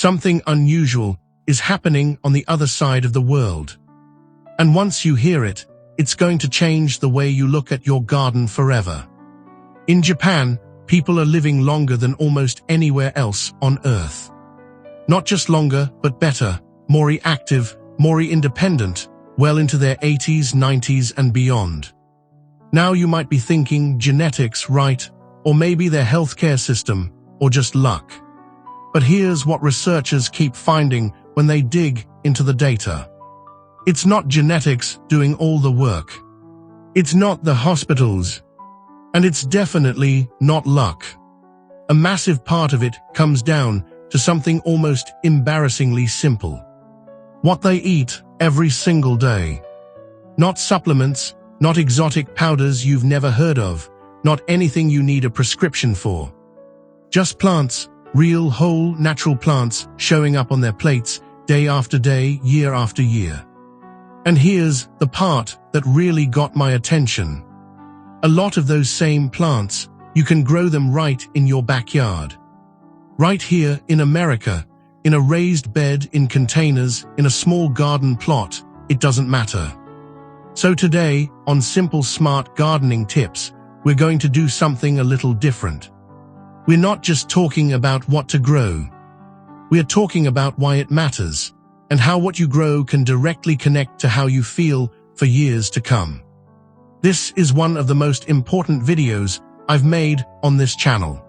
Something unusual is happening on the other side of the world. And once you hear it, it's going to change the way you look at your garden forever. In Japan, people are living longer than almost anywhere else on Earth. Not just longer, but better, more active, more independent, well into their 80s, 90s, and beyond. Now you might be thinking genetics, right? Or maybe their healthcare system, or just luck. But here's what researchers keep finding when they dig into the data. It's not genetics doing all the work. It's not the hospitals. And it's definitely not luck. A massive part of it comes down to something almost embarrassingly simple. What they eat every single day. Not supplements, not exotic powders you've never heard of, not anything you need a prescription for. Just plants, real, whole, natural plants showing up on their plates day after day, year after year. And here's the part that really got my attention. A lot of those same plants, you can grow them right in your backyard. Right here in America, in a raised bed, in containers, in a small garden plot, it doesn't matter. So today, on Simple Smart Gardening Tips, we're going to do something a little different. We're not just talking about what to grow. We're talking about why it matters, and how what you grow can directly connect to how you feel for years to come. This is one of the most important videos I've made on this channel.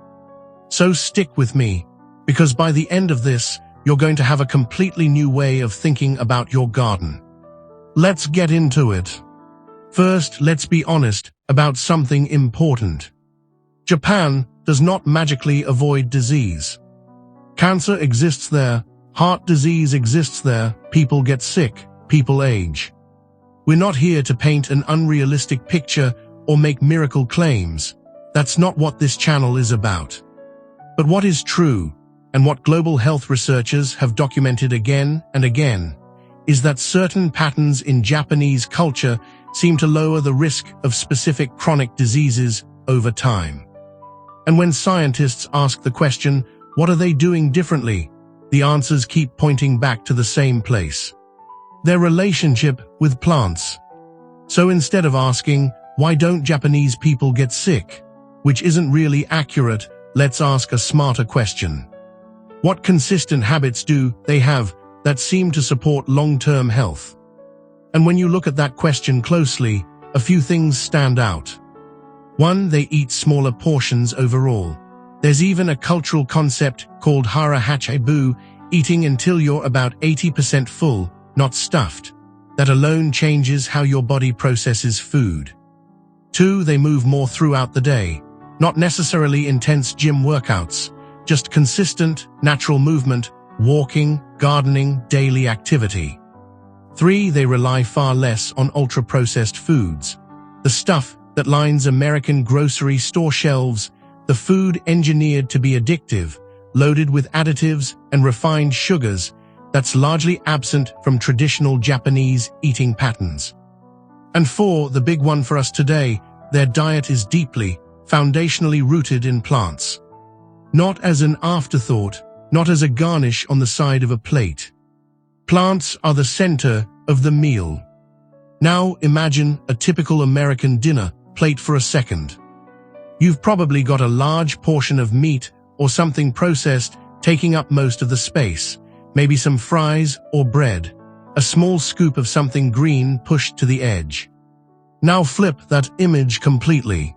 So stick with me, because by the end of this, you're going to have a completely new way of thinking about your garden. Let's get into it. First, let's be honest about something important. Japan does not magically avoid disease. Cancer exists there, heart disease exists there, people get sick, people age. We're not here to paint an unrealistic picture or make miracle claims. That's not what this channel is about. But what is true, and what global health researchers have documented again and again, is that certain patterns in Japanese culture seem to lower the risk of specific chronic diseases over time. And when scientists ask the question, what are they doing differently? The answers keep pointing back to the same place. Their relationship with plants. So instead of asking, why don't Japanese people get sick? Which isn't really accurate, let's ask a smarter question. What consistent habits do they have that seem to support long-term health? And when you look at that question closely, a few things stand out. 1, they eat smaller portions overall. There's even a cultural concept called hara hachibu, eating until you're about 80% full, not stuffed. That alone changes how your body processes food. 2, they move more throughout the day. Not necessarily intense gym workouts, just consistent, natural movement, walking, gardening, daily activity. 3, they rely far less on ultra-processed foods. The stuff that lines American grocery store shelves, the food engineered to be addictive, loaded with additives and refined sugars, that's largely absent from traditional Japanese eating patterns. And 4, the big one for us today, their diet is deeply, foundationally rooted in plants. Not as an afterthought, not as a garnish on the side of a plate. Plants are the center of the meal. Now imagine a typical American dinner plate for a second. You've probably got a large portion of meat or something processed taking up most of the space, maybe some fries or bread, a small scoop of something green pushed to the edge. Now flip that image completely.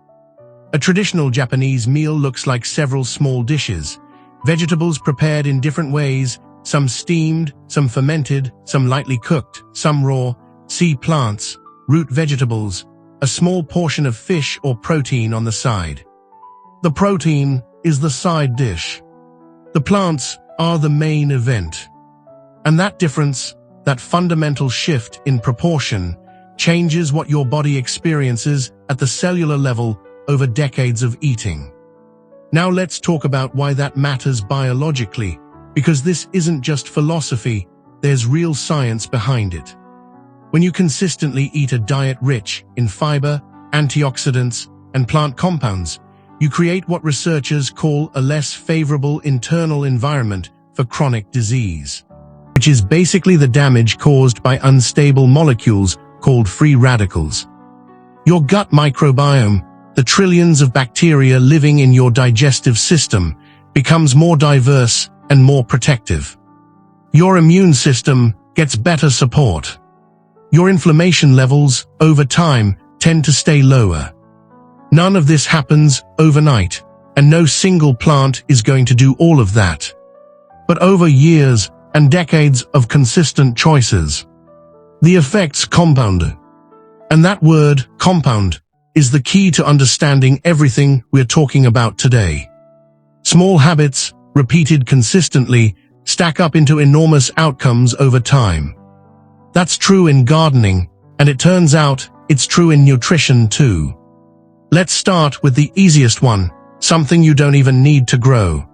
A traditional Japanese meal looks like several small dishes, vegetables prepared in different ways, some steamed, some fermented, some lightly cooked, some raw, sea plants, root vegetables, a small portion of fish or protein on the side. The protein is the side dish. The plants are the main event. And that difference, that fundamental shift in proportion, changes what your body experiences at the cellular level over decades of eating. Now let's talk about why that matters biologically, because this isn't just philosophy, there's real science behind it. When you consistently eat a diet rich in fiber, antioxidants, and plant compounds, you create what researchers call a less favorable internal environment for chronic disease, which is basically the damage caused by unstable molecules called free radicals. Your gut microbiome, the trillions of bacteria living in your digestive system, becomes more diverse and more protective. Your immune system gets better support. Your inflammation levels, over time, tend to stay lower. None of this happens overnight, and no single plant is going to do all of that. But over years and decades of consistent choices, the effects compound. And that word, compound, is the key to understanding everything we're talking about today. Small habits, repeated consistently, stack up into enormous outcomes over time. That's true in gardening, and it turns out it's true in nutrition too. Let's start with the easiest one, something you don't even need to grow.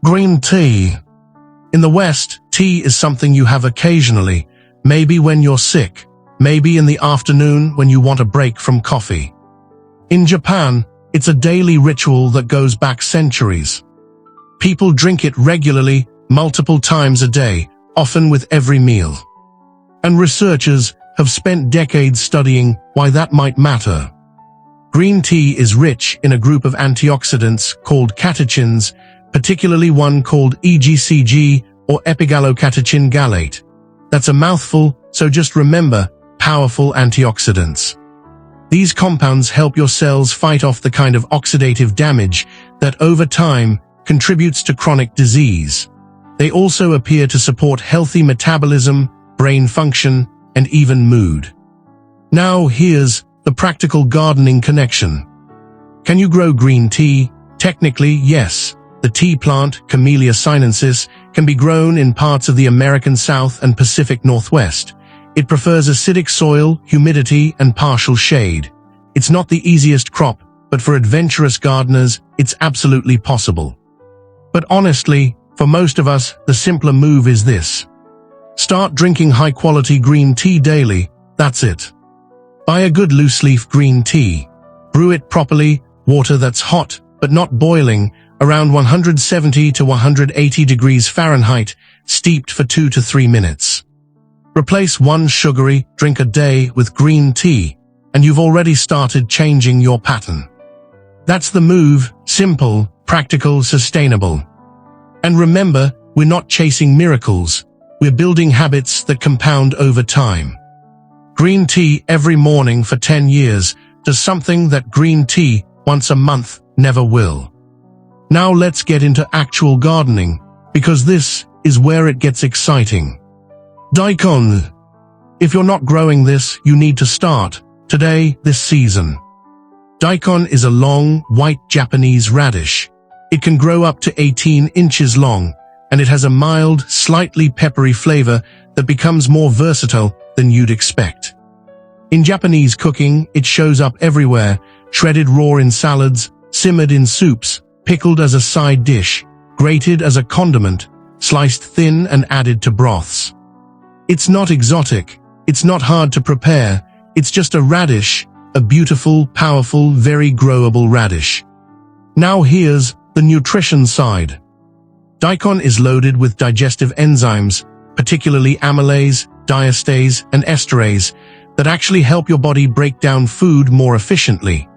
Green tea. In the West, tea is something you have occasionally, maybe when you're sick, maybe in the afternoon when you want a break from coffee. In Japan, it's a daily ritual that goes back centuries. People drink it regularly, multiple times a day, often with every meal. And researchers have spent decades studying why that might matter. Green tea is rich in a group of antioxidants called catechins, particularly one called EGCG or epigallocatechin gallate. That's a mouthful, so just remember, powerful antioxidants. These compounds help your cells fight off the kind of oxidative damage that over time contributes to chronic disease. They also appear to support healthy metabolism, brain function, and even mood. Now here's the practical gardening connection. Can you grow green tea? Technically, yes. The tea plant, Camellia sinensis, can be grown in parts of the American South and Pacific Northwest. It prefers acidic soil, humidity, and partial shade. It's not the easiest crop, but for adventurous gardeners, it's absolutely possible. But honestly, for most of us, the simpler move is this. Start drinking high-quality green tea daily, that's it. Buy a good loose-leaf green tea. Brew it properly, water that's hot, but not boiling, around 170 to 180 degrees Fahrenheit, steeped for 2 to 3 minutes. Replace one sugary drink a day with green tea, and you've already started changing your pattern. That's the move, simple, practical, sustainable. And remember, we're not chasing miracles, we're building habits that compound over time. Green tea every morning for 10 years does something that green tea once a month never will. Now let's get into actual gardening, because this is where it gets exciting. Daikon. If you're not growing this, you need to start today, this season. Daikon is a long, white Japanese radish. It can grow up to 18 inches long, and it has a mild, slightly peppery flavor that becomes more versatile than you'd expect. In Japanese cooking, it shows up everywhere, shredded raw in salads, simmered in soups, pickled as a side dish, grated as a condiment, sliced thin and added to broths. It's not exotic, it's not hard to prepare, it's just a radish, a beautiful, powerful, very growable radish. Now here's the nutrition side. Daikon is loaded with digestive enzymes, particularly amylase, diastase, and esterase, that actually help your body break down food more efficiently.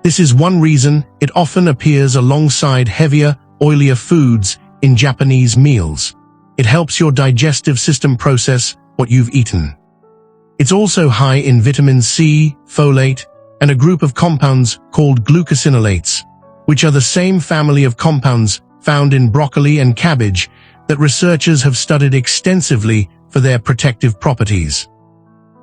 This is one reason it often appears alongside heavier, oilier foods in Japanese meals. It helps your digestive system process what you've eaten. It's also high in vitamin C, folate, and a group of compounds called glucosinolates, which are the same family of compounds found in broccoli and cabbage that researchers have studied extensively for their protective properties.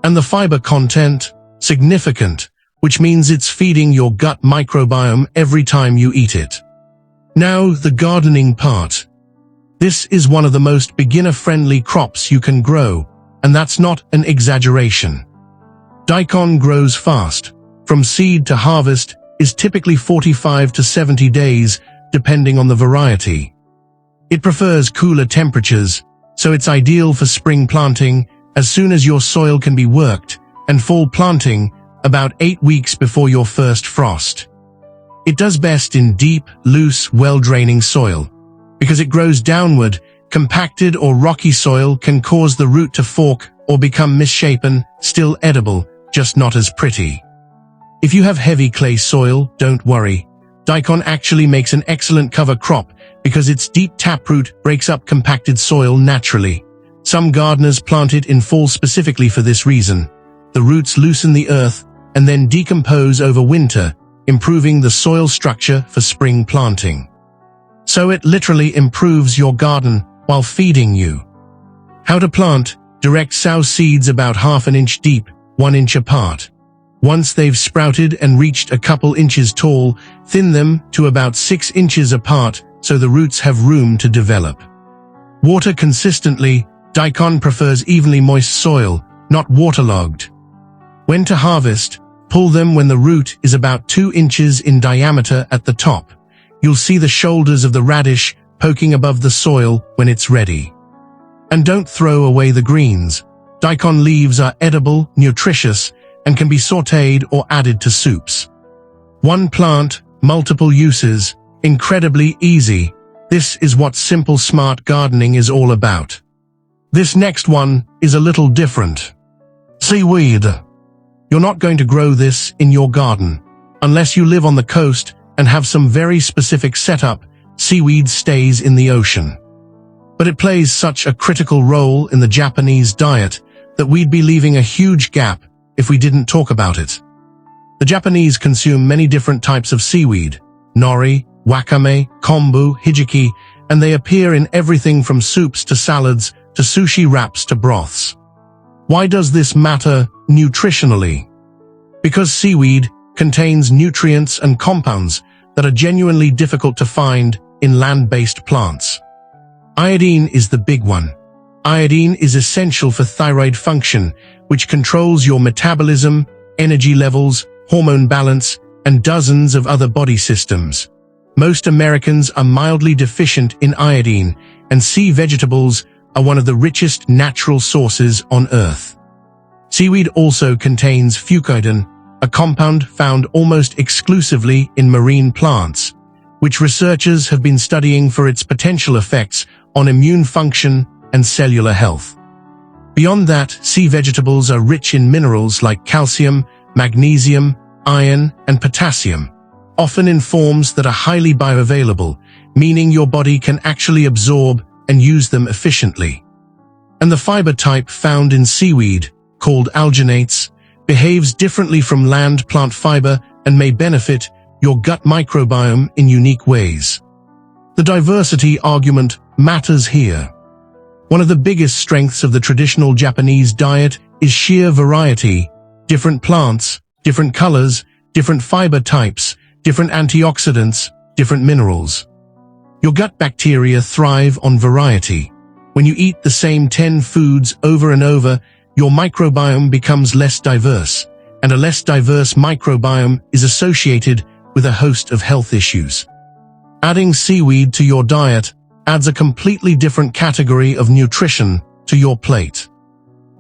And the fiber content, significant, which means it's feeding your gut microbiome every time you eat it. Now, the gardening part. This is one of the most beginner-friendly crops you can grow, and that's not an exaggeration. Daikon grows fast. From seed to harvest is typically 45 to 70 days, depending on the variety. It prefers cooler temperatures, so it's ideal for spring planting as soon as your soil can be worked, and fall planting about 8 weeks before your first frost. It does best in deep, loose, well-draining soil, because it grows downward Compacted or rocky soil can cause the root to fork or become misshapen, still edible, just not as pretty. If you have heavy clay soil, don't worry. Daikon actually makes an excellent cover crop because its deep taproot breaks up compacted soil naturally. Some gardeners plant it in fall specifically for this reason. The roots loosen the earth and then decompose over winter, improving the soil structure for spring planting. So it literally improves your garden while feeding you. How to plant: direct sow seeds about ½ an inch deep, 1 inch apart. Once they've sprouted and reached a couple inches tall, thin them to about 6 inches apart so the roots have room to develop. Water consistently. Daikon prefers evenly moist soil, not waterlogged. When to harvest: pull them when the root is about 2 inches in diameter at the top. You'll see the shoulders of the radish poking above the soil when it's ready. And don't throw away the greens. Daikon leaves are edible, nutritious, and can be sautéed or added to soups. One plant, multiple uses, incredibly easy. This is what simple smart gardening is all about. This next one is a little different. Seaweed. You're not going to grow this in your garden. Unless you live on the coast and have some very specific setup, seaweed stays in the ocean. But it plays such a critical role in the Japanese diet that we'd be leaving a huge gap if we didn't talk about it. The Japanese consume many different types of seaweed: nori, wakame, kombu, hijiki, and they appear in everything from soups to salads to sushi wraps to broths. Why does this matter nutritionally? Because seaweed contains nutrients and compounds that are genuinely difficult to find in land-based plants. Iodine is the big one. Iodine is essential for thyroid function, which controls your metabolism, energy levels, hormone balance, and dozens of other body systems. Most Americans are mildly deficient in iodine, and sea vegetables are one of the richest natural sources on Earth. Seaweed also contains fucoidan, a compound found almost exclusively in marine plants, which researchers have been studying for its potential effects on immune function and cellular health. Beyond that, sea vegetables are rich in minerals like calcium, magnesium, iron, and potassium, often in forms that are highly bioavailable, meaning your body can actually absorb and use them efficiently. And the fiber type found in seaweed, called alginates, behaves differently from land plant fiber and may benefit your gut microbiome in unique ways. The diversity argument matters here. One of the biggest strengths of the traditional Japanese diet is sheer variety: different plants, different colors, different fiber types, different antioxidants, different minerals. Your gut bacteria thrive on variety. When you eat the same 10 foods over and over, your microbiome becomes less diverse, and a less diverse microbiome is associated with a host of health issues. Adding seaweed to your diet adds a completely different category of nutrition to your plate.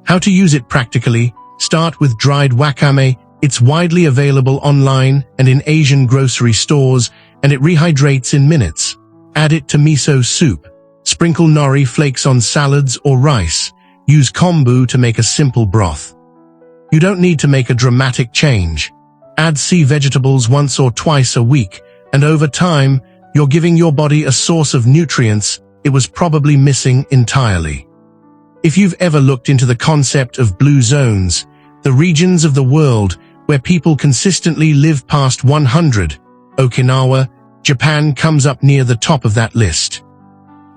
How to use it practically: start with dried wakame. It's widely available online and in Asian grocery stores, and it rehydrates in minutes. Add it to miso soup. Sprinkle nori flakes on salads or rice. Use kombu to make a simple broth. You don't need to make a dramatic change. Add sea vegetables once or twice a week, and over time, you're giving your body a source of nutrients it was probably missing entirely. If you've ever looked into the concept of blue zones, the regions of the world where people consistently live past 100, Okinawa, Japan comes up near the top of that list.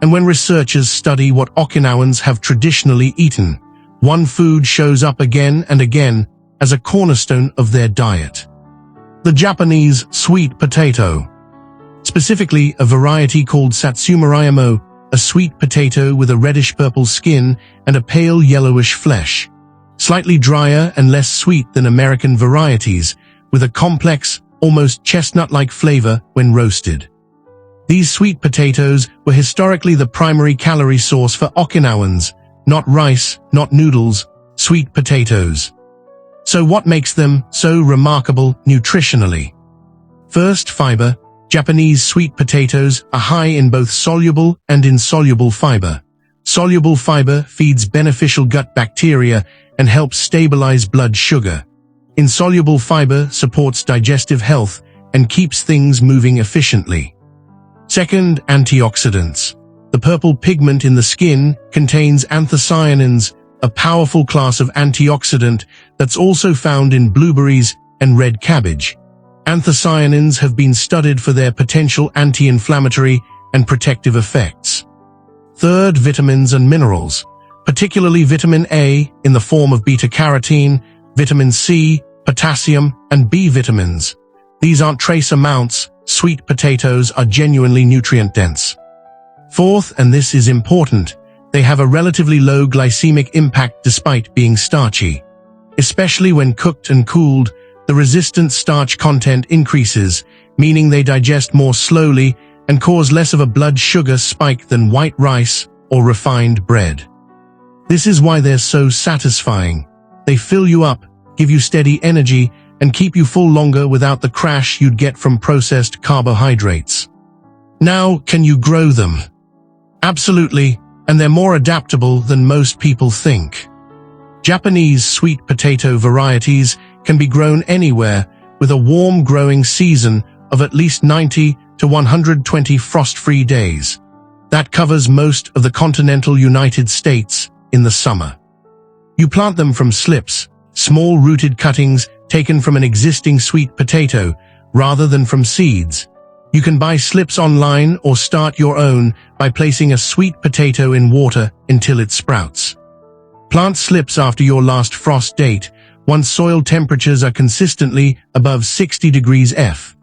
And when researchers study what Okinawans have traditionally eaten, one food shows up again and again as a cornerstone of their diet: the Japanese sweet potato. Specifically, a variety called satsumarayamo, a sweet potato with a reddish-purple skin and a pale yellowish flesh. Slightly drier and less sweet than American varieties, with a complex, almost chestnut-like flavor when roasted. These sweet potatoes were historically the primary calorie source for Okinawans, not rice, not noodles, sweet potatoes. So what makes them so remarkable nutritionally? First, fiber. Japanese sweet potatoes are high in both soluble and insoluble fiber. Soluble fiber feeds beneficial gut bacteria and helps stabilize blood sugar. Insoluble fiber supports digestive health and keeps things moving efficiently. Second, antioxidants. The purple pigment in the skin contains anthocyanins, a powerful class of antioxidant that's also found in blueberries and red cabbage. Anthocyanins have been studied for their potential anti-inflammatory and protective effects. Third, vitamins and minerals, particularly vitamin A in the form of beta-carotene, vitamin C, potassium, and B vitamins. These aren't trace amounts. Sweet potatoes are genuinely nutrient-dense. Fourth, and this is important, they have a relatively low glycemic impact despite being starchy. Especially when cooked and cooled, the resistant starch content increases, meaning they digest more slowly and cause less of a blood sugar spike than white rice or refined bread. This is why they're so satisfying. They fill you up, give you steady energy, and keep you full longer without the crash you'd get from processed carbohydrates. Now, can you grow them? Absolutely, and they're more adaptable than most people think. Japanese sweet potato varieties can be grown anywhere with a warm growing season of at least 90 to 120 frost-free days. That covers most of the continental United States in the summer. You plant them from slips, small rooted cuttings taken from an existing sweet potato, rather than from seeds. You can buy slips online or start your own by placing a sweet potato in water until it sprouts. Plant slips after your last frost date, once soil temperatures are consistently above 60 degrees F.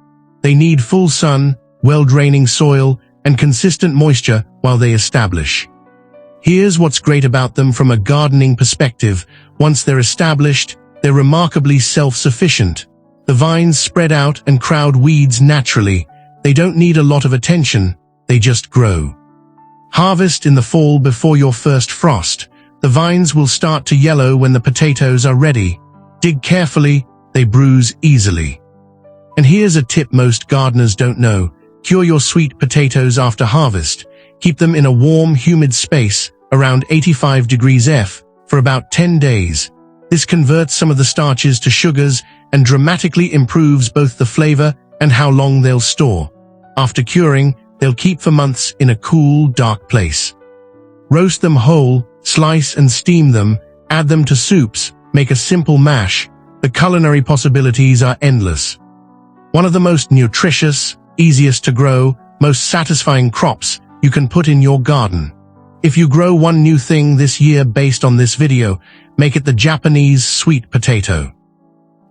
They need full sun, well-draining soil, and consistent moisture while they establish. Here's what's great about them from a gardening perspective. Once they're established, they're remarkably self-sufficient. The vines spread out and crowd weeds naturally. They don't need a lot of attention, they just grow. Harvest in the fall before your first frost. The vines will start to yellow when the potatoes are ready. Dig carefully, they bruise easily. And here's a tip most gardeners don't know. Cure your sweet potatoes after harvest. Keep them in a warm, humid space, around 85 degrees F, for about 10 days. This converts some of the starches to sugars and dramatically improves both the flavor and how long they'll store. After curing, they'll keep for months in a cool, dark place. Roast them whole, slice and steam them, add them to soups, make a simple mash. The culinary possibilities are endless. One of the most nutritious, easiest to grow, most satisfying crops you can put in your garden. If you grow one new thing this year based on this video, make it the Japanese sweet potato.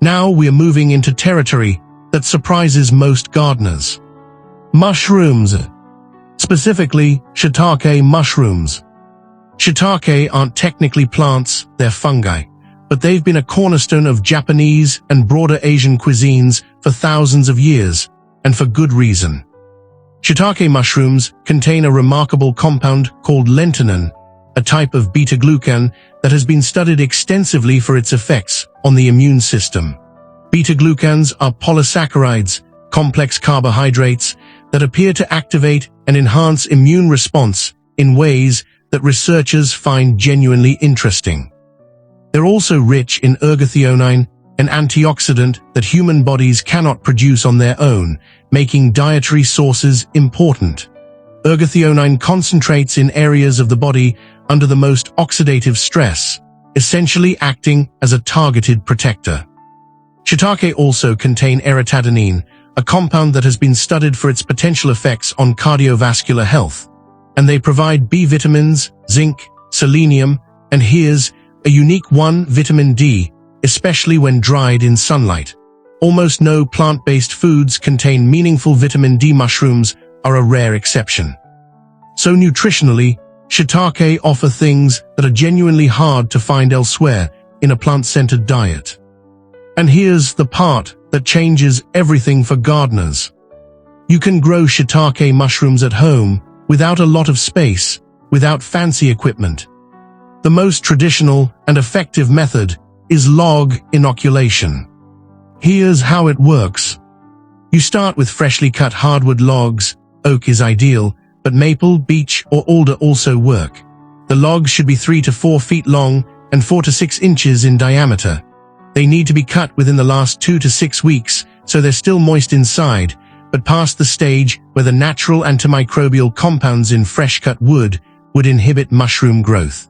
Now we're moving into territory that surprises most gardeners. Mushrooms. Specifically, shiitake mushrooms. Shiitake aren't technically plants, they're fungi, but they've been a cornerstone of Japanese and broader Asian cuisines for thousands of years, and for good reason. Shiitake mushrooms contain a remarkable compound called lentinan, a type of beta-glucan that has been studied extensively for its effects on the immune system. Beta-glucans are polysaccharides, complex carbohydrates that appear to activate and enhance immune response in ways that researchers find genuinely interesting. They're also rich in ergothioneine, an antioxidant that human bodies cannot produce on their own, making dietary sources important. Ergothioneine concentrates in areas of the body under the most oxidative stress, essentially acting as a targeted protector. Shiitake also contain erytadenine, a compound that has been studied for its potential effects on cardiovascular health, and they provide B vitamins, zinc, selenium, and here's a unique one, vitamin D, especially when dried in sunlight. Almost no plant-based foods contain meaningful vitamin D. Mushrooms are a rare exception. So nutritionally, shiitake offer things that are genuinely hard to find elsewhere in a plant-centered diet. And here's the part that changes everything for gardeners. You can grow shiitake mushrooms at home without a lot of space, without fancy equipment. The most traditional and effective method is log inoculation. Here's how it works. You start with freshly cut hardwood logs. Oak is ideal, but maple, beech, or alder also work. The logs should be 3 to 4 feet long and 4 to 6 inches in diameter. They need to be cut within the last 2 to 6 weeks, so they're still moist inside, but past the stage where the natural antimicrobial compounds in fresh-cut wood would inhibit mushroom growth.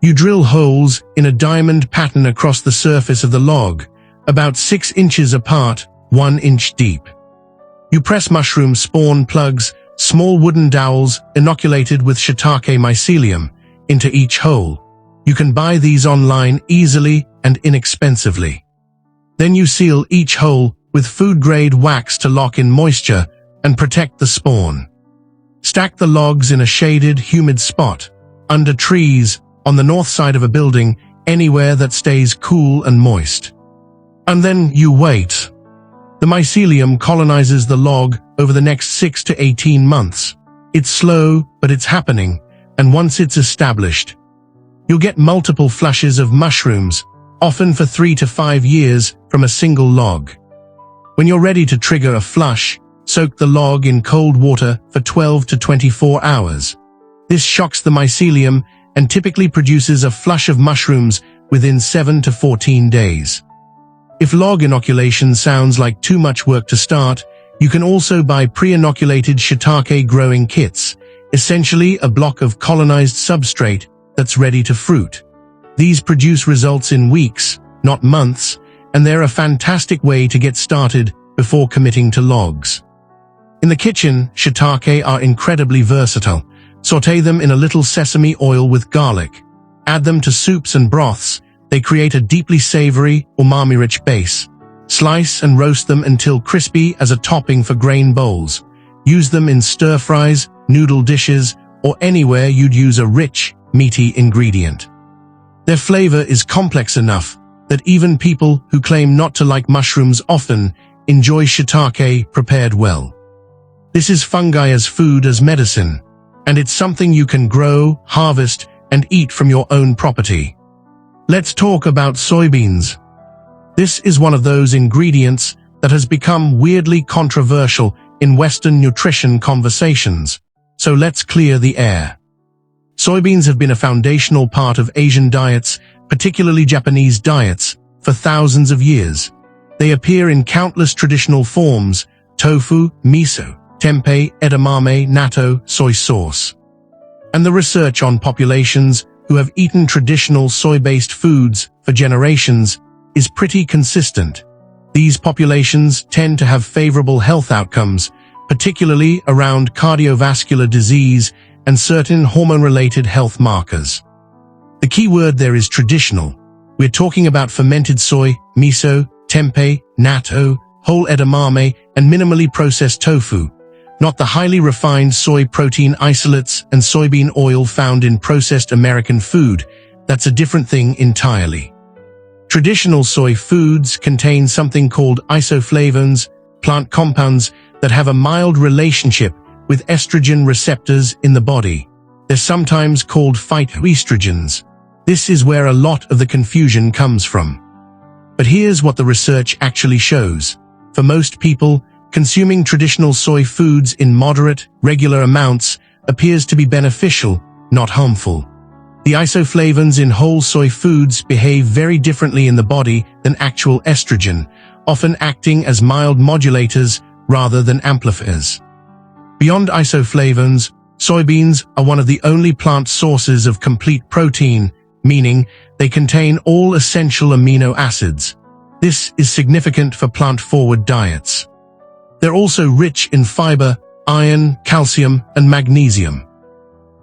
You drill holes in a diamond pattern across the surface of the log, about 6 inches apart, 1 inch deep. You press mushroom spawn plugs, small wooden dowels inoculated with shiitake mycelium, into each hole. You can buy these online easily and inexpensively. Then you seal each hole with food-grade wax to lock in moisture and protect the spawn. Stack the logs in a shaded, humid spot, under trees, on the north side of a building, anywhere that stays cool and moist. And then you wait. The mycelium colonizes the log over the next 6 to 18 months. It's slow, but it's happening, and once it's established, you'll get multiple flushes of mushrooms, often for 3 to 5 years from a single log. When you're ready to trigger a flush, soak the log in cold water for 12 to 24 hours. This shocks the mycelium and typically produces a flush of mushrooms within 7 to 14 days. If log inoculation sounds like too much work to start, you can also buy pre-inoculated shiitake growing kits, essentially a block of colonized substrate that's ready to fruit. These produce results in weeks, not months, and they're a fantastic way to get started before committing to logs. In the kitchen, shiitake are incredibly versatile. Sauté them in a little sesame oil with garlic. Add them to soups and broths. They create a deeply savory, umami-rich base. Slice and roast them until crispy as a topping for grain bowls. Use them in stir-fries, noodle dishes, or anywhere you'd use a rich, meaty ingredient. Their flavor is complex enough that even people who claim not to like mushrooms often enjoy shiitake prepared well. This is fungi as food as medicine, and it's something you can grow, harvest, and eat from your own property. Let's talk about soybeans. This is one of those ingredients that has become weirdly controversial in Western nutrition conversations, so let's clear the air. Soybeans have been a foundational part of Asian diets, particularly Japanese diets, for thousands of years. They appear in countless traditional forms: tofu, miso, tempeh, edamame, natto, soy sauce. And the research on populations who have eaten traditional soy-based foods for generations is pretty consistent. These populations tend to have favorable health outcomes, particularly around cardiovascular disease and certain hormone-related health markers. The key word there is traditional. We're talking about fermented soy, miso, tempeh, natto, whole edamame, and minimally processed tofu, not the highly refined soy protein isolates and soybean oil found in processed American food. That's a different thing entirely. Traditional soy foods contain something called isoflavones, plant compounds that have a mild relationship with estrogen receptors in the body. They're sometimes called phytoestrogens. This is where a lot of the confusion comes from. But here's what the research actually shows. For most people, consuming traditional soy foods in moderate, regular amounts appears to be beneficial, not harmful. The isoflavones in whole soy foods behave very differently in the body than actual estrogen, often acting as mild modulators rather than amplifiers. Beyond isoflavones, soybeans are one of the only plant sources of complete protein, meaning they contain all essential amino acids. This is significant for plant-forward diets. They're also rich in fiber, iron, calcium, and magnesium.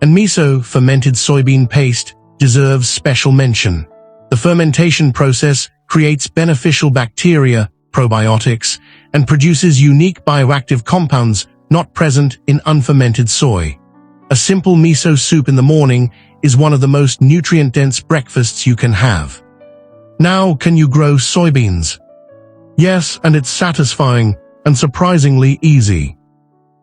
And miso, fermented soybean paste, deserves special mention. The fermentation process creates beneficial bacteria, probiotics, and produces unique bioactive compounds not present in unfermented soy. A simple miso soup in the morning is one of the most nutrient-dense breakfasts you can have. Now, can you grow soybeans? Yes, and it's satisfying and surprisingly easy.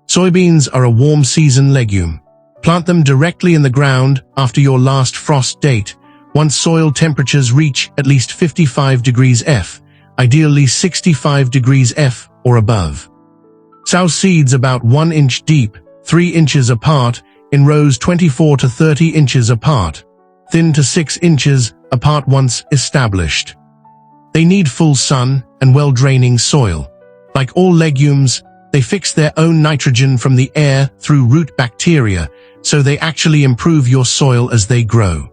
Soybeans are a warm season legume. Plant them directly in the ground after your last frost date, once soil temperatures reach at least 55 degrees F, ideally 65 degrees F or above. Sow seeds about 1 inch deep, 3 inches apart, in rows 24 to 30 inches apart, thin to 6 inches apart once established. They need full sun and well-draining soil. Like all legumes, they fix their own nitrogen from the air through root bacteria, so they actually improve your soil as they grow.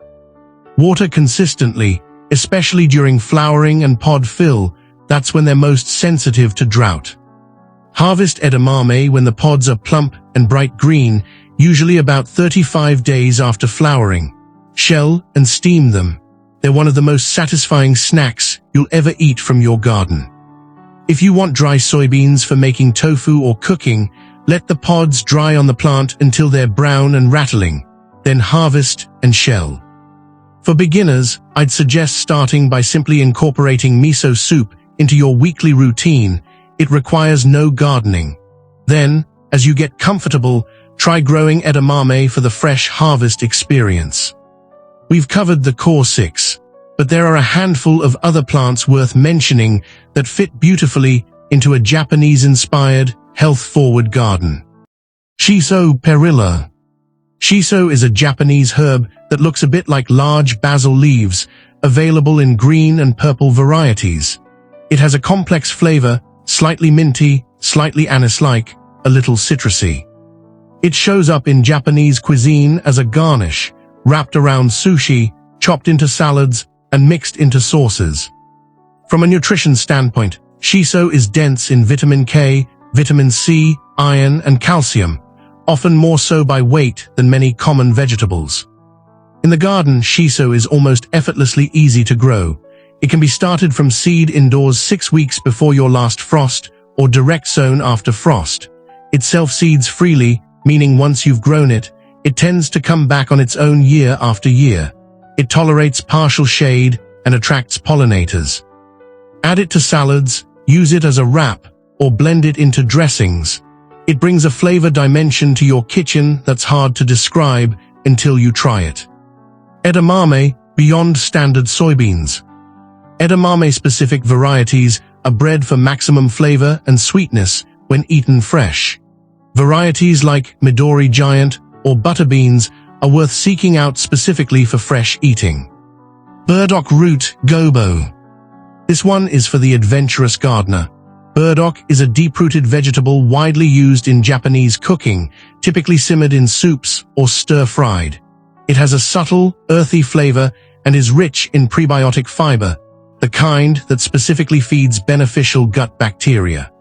Water consistently, especially during flowering and pod fill, that's when they're most sensitive to drought. Harvest edamame when the pods are plump and bright green, usually about 35 days after flowering. Shell and steam them. They're one of the most satisfying snacks you'll ever eat from your garden. If you want dry soybeans for making tofu or cooking, let the pods dry on the plant until they're brown and rattling, then harvest and shell. For beginners, I'd suggest starting by simply incorporating miso soup into your weekly routine. It requires no gardening. Then, as you get comfortable, try growing edamame for the fresh harvest experience. We've covered the core 6, but there are a handful of other plants worth mentioning that fit beautifully into a Japanese-inspired, health-forward garden. Shiso perilla. Shiso is a Japanese herb that looks a bit like large basil leaves, available in green and purple varieties. It has a complex flavor, slightly minty, slightly anise-like, a little citrusy. It shows up in Japanese cuisine as a garnish, wrapped around sushi, chopped into salads, and mixed into sauces. From a nutrition standpoint, shiso is dense in vitamin K, vitamin C, iron, and calcium, often more so by weight than many common vegetables. In the garden, shiso is almost effortlessly easy to grow. It can be started from seed indoors 6 weeks before your last frost, or direct sown after frost. It self-seeds freely, meaning once you've grown it, it tends to come back on its own year after year. It tolerates partial shade and attracts pollinators. Add it to salads, use it as a wrap, or blend it into dressings. It brings a flavor dimension to your kitchen that's hard to describe until you try it. Edamame, beyond standard soybeans. Edamame-specific varieties are bred for maximum flavor and sweetness when eaten fresh. Varieties like Midori Giant or butterbeans are worth seeking out specifically for fresh eating. Burdock root gobo. This one is for the adventurous gardener. Burdock is a deep-rooted vegetable widely used in Japanese cooking, typically simmered in soups or stir-fried. It has a subtle, earthy flavor and is rich in prebiotic fiber, the kind that specifically feeds beneficial gut bacteria.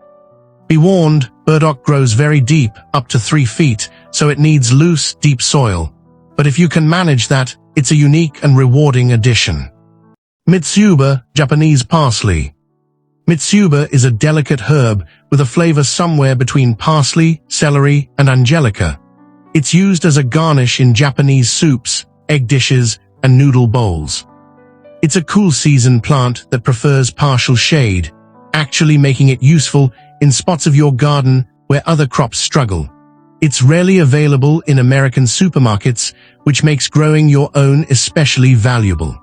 Be warned, burdock grows very deep, up to 3 feet, so it needs loose, deep soil. But if you can manage that, it's a unique and rewarding addition. Mitsuba, Japanese parsley. Mitsuba is a delicate herb with a flavor somewhere between parsley, celery, and angelica. It's used as a garnish in Japanese soups, egg dishes, and noodle bowls. It's a cool season plant that prefers partial shade, actually making it useful in spots of your garden where other crops struggle. It's rarely available in American supermarkets, which makes growing your own especially valuable.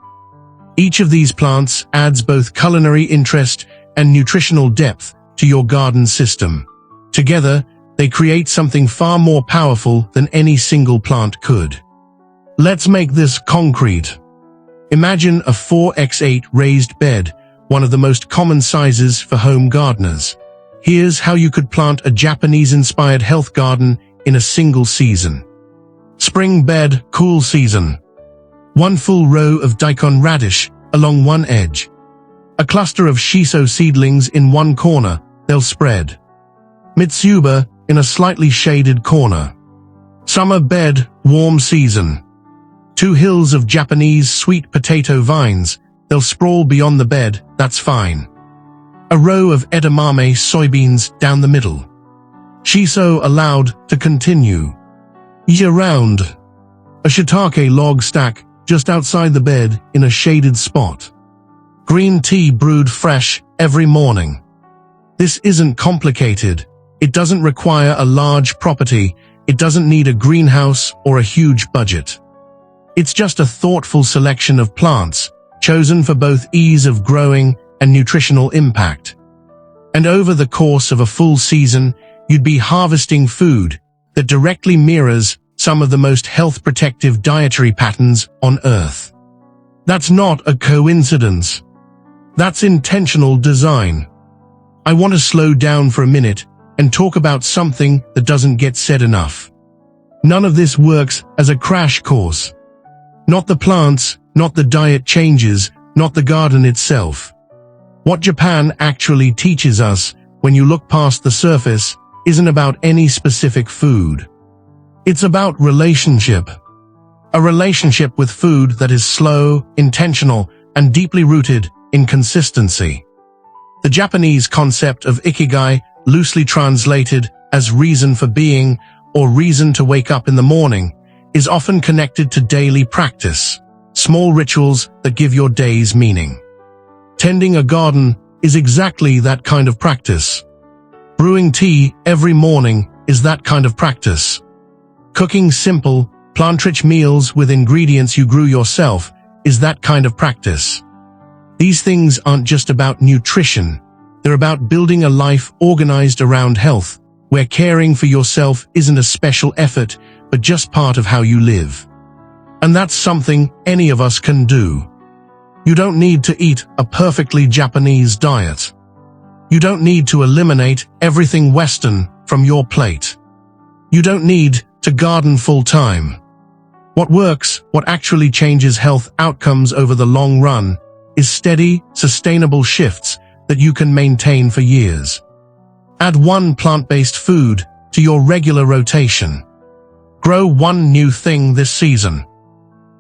Each of these plants adds both culinary interest and nutritional depth to your garden system. Together, they create something far more powerful than any single plant could. Let's make this concrete. Imagine a 4x8 raised bed, one of the most common sizes for home gardeners. Here's how you could plant a Japanese-inspired health garden in a single season. Spring bed, cool season. 1 full row of daikon radish along one edge. A cluster of shiso seedlings in one corner, they'll spread. Mitsuba in a slightly shaded corner. Summer bed, warm season. 2 hills of Japanese sweet potato vines, they'll sprawl beyond the bed, that's fine. A row of edamame soybeans down the middle. Shiso allowed to continue. Year-round. A shiitake log stack just outside the bed in a shaded spot. Green tea brewed fresh every morning. This isn't complicated. It doesn't require a large property. It doesn't need a greenhouse or a huge budget. It's just a thoughtful selection of plants, chosen for both ease of growing and nutritional impact. And over the course of a full season, you'd be harvesting food that directly mirrors some of the most health-protective dietary patterns on Earth. That's not a coincidence. That's intentional design. I want to slow down for a minute and talk about something that doesn't get said enough. None of this works as a crash course. Not the plants, not the diet changes, not the garden itself. What Japan actually teaches us, when you look past the surface, isn't about any specific food. It's about relationship. A relationship with food that is slow, intentional, and deeply rooted in consistency. The Japanese concept of ikigai, loosely translated as reason for being or reason to wake up in the morning, is often connected to daily practice, small rituals that give your days meaning. Tending a garden is exactly that kind of practice. Brewing tea every morning is that kind of practice. Cooking simple, plant-rich meals with ingredients you grew yourself is that kind of practice. These things aren't just about nutrition. They're about building a life organized around health, where caring for yourself isn't a special effort, but just part of how you live. And that's something any of us can do. You don't need to eat a perfectly Japanese diet. You don't need to eliminate everything Western from your plate. You don't need to garden full-time. What works, what actually changes health outcomes over the long run, is steady, sustainable shifts that you can maintain for years. Add one plant-based food to your regular rotation. Grow one new thing this season.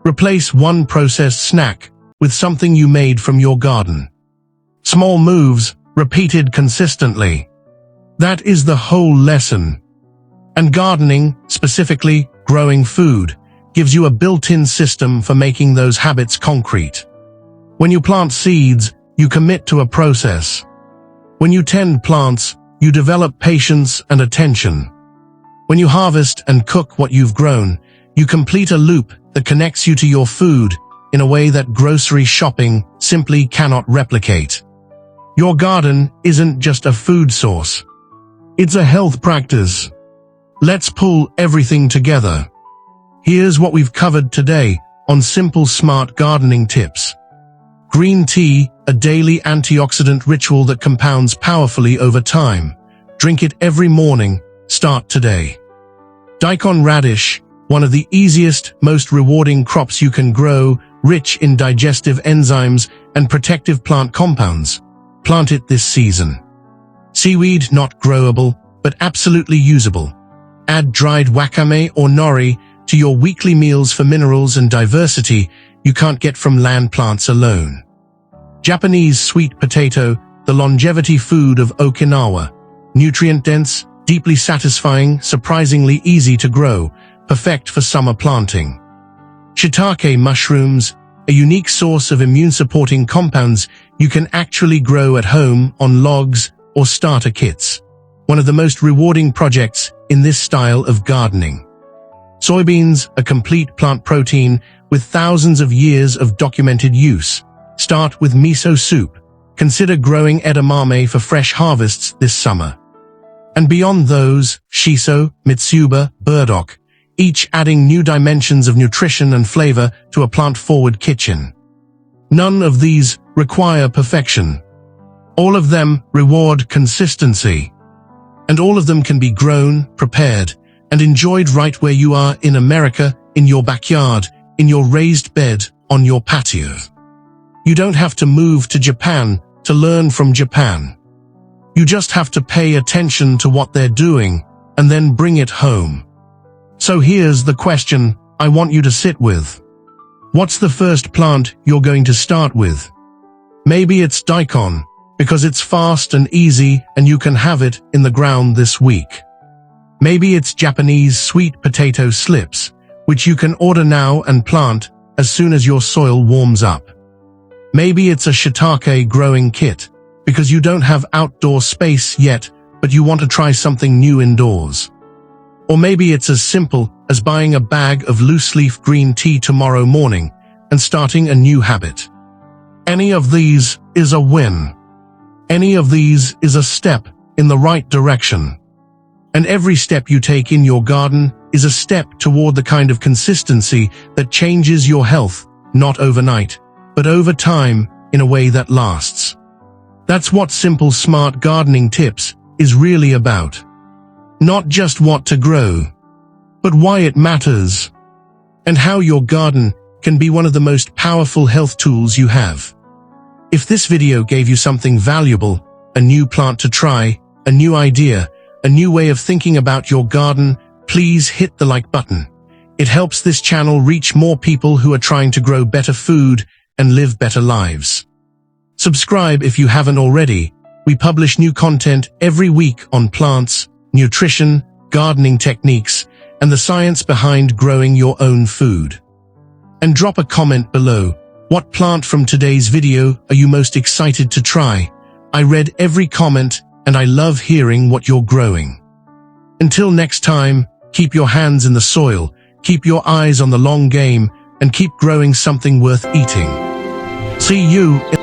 Replace one processed snack with something you made from your garden. Small moves, repeated consistently. That is the whole lesson. And gardening, specifically growing food, gives you a built-in system for making those habits concrete. When you plant seeds, you commit to a process. When you tend plants, you develop patience and attention. When you harvest and cook what you've grown, you complete a loop that connects you to your food in a way that grocery shopping simply cannot replicate. Your garden isn't just a food source. It's a health practice. Let's pull everything together. Here's what we've covered today on simple smart gardening tips. Green tea, a daily antioxidant ritual that compounds powerfully over time. Drink it every morning. Start today. Daikon radish, one of the easiest, most rewarding crops you can grow, rich in digestive enzymes and protective plant compounds. Plant it this season. Seaweed, not growable, but absolutely usable. Add dried wakame or nori to your weekly meals for minerals and diversity you can't get from land plants alone. Japanese sweet potato, the longevity food of Okinawa. Nutrient-dense, deeply satisfying, surprisingly easy to grow, perfect for summer planting. Shiitake mushrooms, a unique source of immune-supporting compounds you can actually grow at home on logs or starter kits. One of the most rewarding projects in this style of gardening. Soybeans, a complete plant protein with thousands of years of documented use. Start with miso soup. Consider growing edamame for fresh harvests this summer. And beyond those, shiso, mitsuba, burdock, each adding new dimensions of nutrition and flavor to a plant-forward kitchen. None of these require perfection. All of them reward consistency. And all of them can be grown, prepared, and enjoyed right where you are in America, in your backyard, in your raised bed, on your patio. You don't have to move to Japan to learn from Japan. You just have to pay attention to what they're doing and then bring it home. So here's the question I want you to sit with. What's the first plant you're going to start with? Maybe it's daikon, because it's fast and easy and you can have it in the ground this week. Maybe it's Japanese sweet potato slips, which you can order now and plant as soon as your soil warms up. Maybe it's a shiitake growing kit, because you don't have outdoor space yet, but you want to try something new indoors. Or maybe it's as simple as buying a bag of loose-leaf green tea tomorrow morning and starting a new habit. Any of these is a win. Any of these is a step in the right direction. And every step you take in your garden is a step toward the kind of consistency that changes your health, not overnight, but over time in a way that lasts. That's what simple, smart gardening tips is really about. Not just what to grow, but why it matters, and how your garden can be one of the most powerful health tools you have. If this video gave you something valuable, a new plant to try, a new idea, a new way of thinking about your garden, please hit the like button. It helps this channel reach more people who are trying to grow better food and live better lives. Subscribe if you haven't already. We publish new content every week on plants, nutrition, gardening techniques, and the science behind growing your own food. And drop a comment below. What plant from today's video are you most excited to try? I read every comment, and I love hearing what you're growing. Until next time, keep your hands in the soil, keep your eyes on the long game, and keep growing something worth eating. See you in